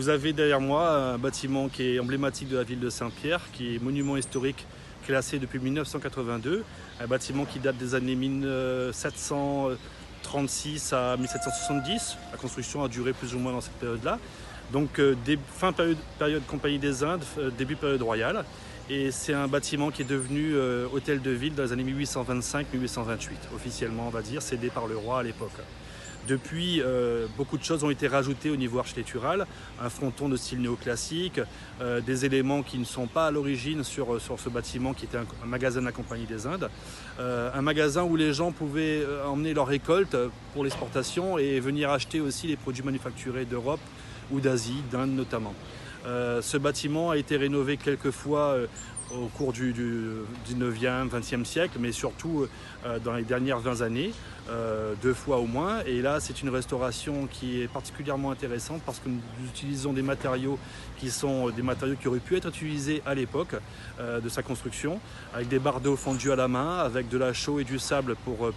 Vous avez derrière moi un bâtiment qui est emblématique de la ville de Saint-Pierre, qui est monument historique classé depuis 1982, un bâtiment qui date des années 1736 à 1770. La construction a duré plus ou moins dans cette période-là. Donc fin période Compagnie des Indes, début période royale. Et c'est un bâtiment qui est devenu hôtel de ville dans les années 1825-1828, officiellement on va dire, cédé par le roi à l'époque. Depuis, beaucoup de choses ont été rajoutées au niveau architectural, un fronton de style néoclassique, des éléments qui ne sont pas à l'origine sur ce bâtiment qui était un magasin de la Compagnie des Indes, un magasin où les gens pouvaient emmener leurs récoltes pour l'exportation et venir acheter aussi les produits manufacturés d'Europe ou d'Asie, d'Inde notamment. Ce bâtiment a été rénové quelques fois au cours du 19e, 20e siècle, mais surtout dans les dernières 20 années, 2 fois au moins. Et là, c'est une restauration qui est particulièrement intéressante parce que nous utilisons des matériaux qui sont des matériaux qui auraient pu être utilisés à l'époque de sa construction, avec des bardeaux fondus à la main, avec de la chaux et du sable pour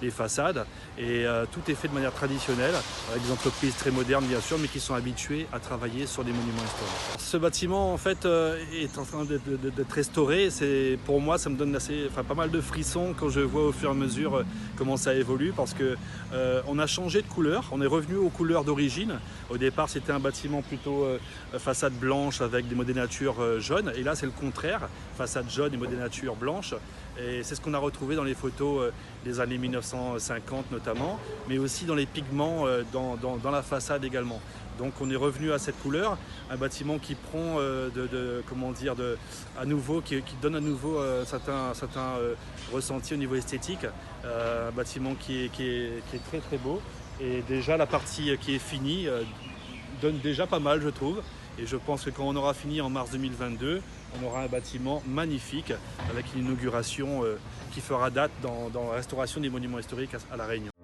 les façades. Et tout est fait de manière traditionnelle, avec des entreprises très modernes bien sûr, mais qui sont habituées à travailler sur des monuments historiques. Ce bâtiment en fait est en train d'être restauré. Pour moi, ça me donne pas mal de frissons quand je vois au fur et à mesure comment ça évolue, parce que on a changé de couleur, on est revenu aux couleurs d'origine. Au départ, c'était un bâtiment plutôt façade blanche avec des modénatures jaunes, et là c'est le contraire, façade jaune et modénature blanche. Et c'est ce qu'on a retrouvé dans les photos des années 1950 notamment, mais aussi dans les pigments dans la façade également. Donc on est revenu à cette couleur, un bâtiment qui prend qui donne à nouveau certains ressentis au niveau esthétique, un bâtiment qui est très très beau, et déjà la partie qui est finie donne déjà pas mal, je trouve. Et je pense que quand on aura fini en mars 2022, on aura un bâtiment magnifique avec une inauguration qui fera date dans la restauration des monuments historiques à La Réunion.